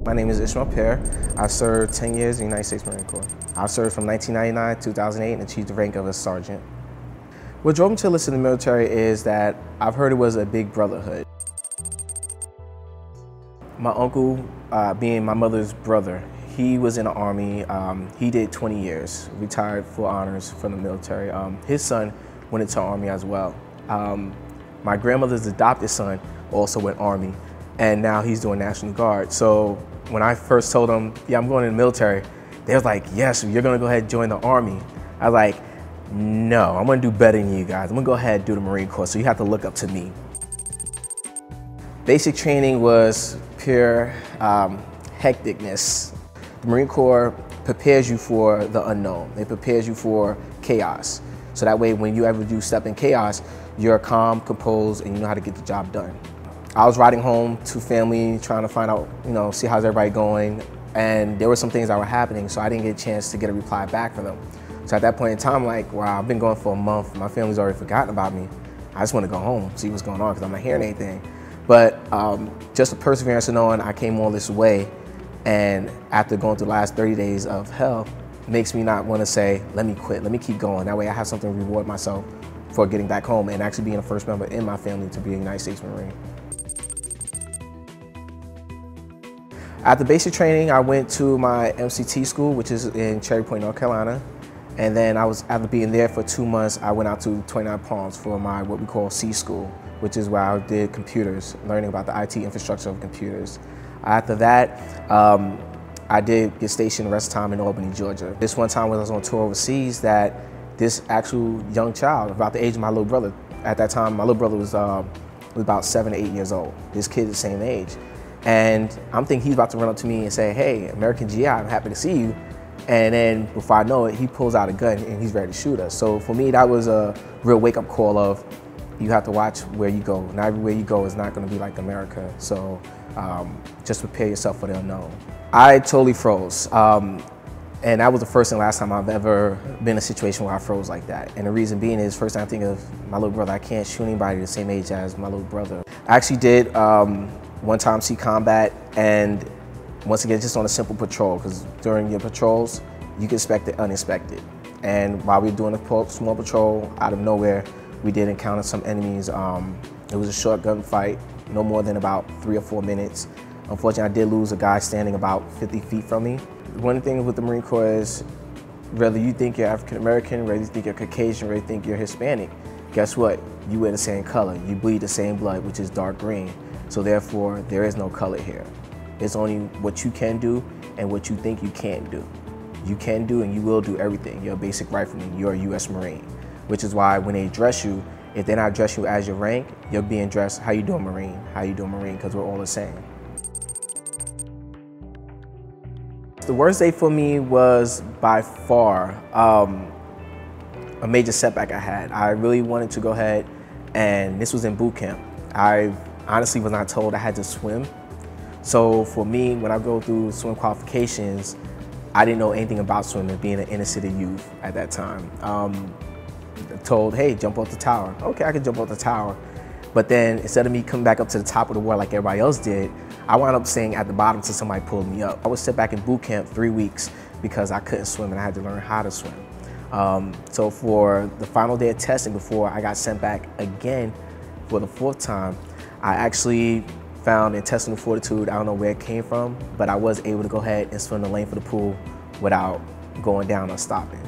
My name is Ishmil Pair. I served 10 years in the United States Marine Corp. I served from 1999 to 2008 and achieved the rank of a sergeant. What drove me to enlist in the military is that I've heard it was a big brotherhood. My uncle, being my mother's brother, he was in the Army. He did 20 years, retired full honors from the military. His son went into the Army as well. My grandmother's adopted son also went Army, and now he's doing National Guard. So when I first told them, yeah, I'm going in the military, they was like, yes, you're gonna go ahead and join the Army. I was like, no, I'm gonna do better than you guys. I'm gonna go ahead and do the Marine Corps, so you have to look up to me. Basic training was pure hecticness. The Marine Corps prepares you for the unknown. It prepares you for chaos. So that way, when you ever do step in chaos, you're calm, composed, and you know how to get the job done. I was riding home to family, trying to find out, see how's everybody going. And there were some things that were happening, so I didn't get a chance to get a reply back from them. So at that point in time, I'm like, wow, I've been going for a month. My family's already forgotten about me. I just want to go home, see what's going on, because I'm not hearing anything. But just the perseverance of knowing I came all this way, and after going through the last 30 days of hell, makes me not want to say, let me quit, let me keep going. That way I have something to reward myself for getting back home and actually being the first member in my family to be a United States Marine. After basic training, I went to my MCT school, which is in Cherry Point, North Carolina. And then after being there for 2 months, I went out to 29 Palms for my, what we call C school, which is where I did computers, learning about the IT infrastructure of computers. After that, I did get stationed the rest of the time in Albany, Georgia. This one time when I was on tour overseas, that this actual young child, about the age of my little brother, at that time, my little brother was about 7 or 8 years old. This kid is the same age. And I'm thinking he's about to run up to me and say, hey, American GI, I'm happy to see you. And then before I know it, he pulls out a gun and he's ready to shoot us. So for me, that was a real wake-up call of, you have to watch where you go. Not everywhere you go is not gonna be like America. So just prepare yourself for the unknown. I totally froze. And that was the first and last time I've ever been in a situation where I froze like that. And the reason being is, first time I think of my little brother, I can't shoot anybody the same age as my little brother. I actually did one time see combat, and once again, just on a simple patrol, because during your patrols, you can expect the unexpected. And while we were doing a small patrol, out of nowhere, we did encounter some enemies. It was a short gun fight, no more than about 3 or 4 minutes. Unfortunately, I did lose a guy standing about 50 feet from me. One thing with the Marine Corps is, whether you think you're African American, whether you think you're Caucasian, whether you think you're Hispanic, guess what? You wear the same color. You bleed the same blood, which is dark green. So therefore, there is no color here. It's only what you can do and what you think you can't do. You can do and you will do everything. You're a basic rifleman, you're a US Marine, which is why when they dress you, if they're not dressing you as your rank, you're being dressed, how you doing Marine? How you doing Marine? Because we're all the same. The worst day for me was by far a major setback I had. I really wanted to go ahead, and this was in boot camp. I honestly was not told I had to swim. So for me, when I go through swim qualifications, I didn't know anything about swimming, being an inner city youth at that time. Told, hey, jump off the tower. Okay, I could jump off the tower. But then instead of me coming back up to the top of the wall like everybody else did, I wound up staying at the bottom until somebody pulled me up. I was set back in boot camp 3 weeks because I couldn't swim and I had to learn how to swim. So for the final day of testing, before I got sent back again for the 4th time, I actually found intestinal fortitude. I don't know where it came from, but I was able to go ahead and swim the length of the pool without going down or stopping.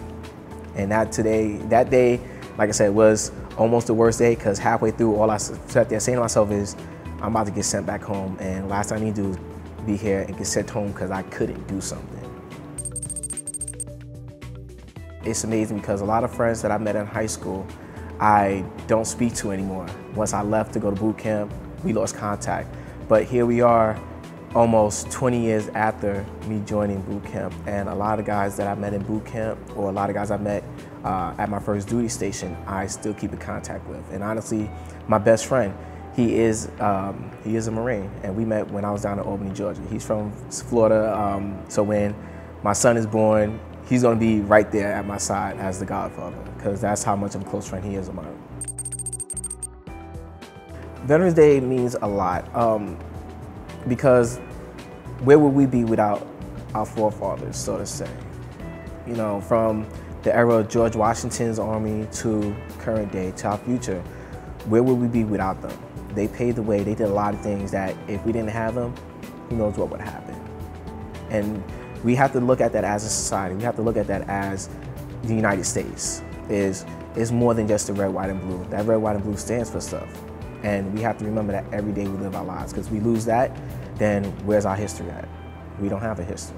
And that day, like I said, was almost the worst day, because halfway through, all I sat there saying to myself is, I'm about to get sent back home, and last thing I need to do is be here and get sent home because I couldn't do something. It's amazing because a lot of friends that I met in high school, I don't speak to anymore. Once I left to go to boot camp, we lost contact. But here we are, almost 20 years after me joining boot camp, and a lot of guys that I met in boot camp, or a lot of guys I met at my first duty station, I still keep in contact with. And honestly, my best friend, He is a Marine, and we met when I was down in Albany, Georgia. He's from Florida, so when my son is born, he's going to be right there at my side as the godfather, because that's how much of a close friend he is of mine. Veterans Day means a lot, because where would we be without our forefathers, so to say? You know, from the era of George Washington's army to current day, to our future, where would we be without them? They paved the way. They did a lot of things that if we didn't have them, who knows what would happen. And we have to look at that as a society. We have to look at that as the United States is more than just the red, white, and blue. That red, white, and blue stands for stuff. And we have to remember that every day we live our lives, because we lose that, then where's our history at? We don't have a history.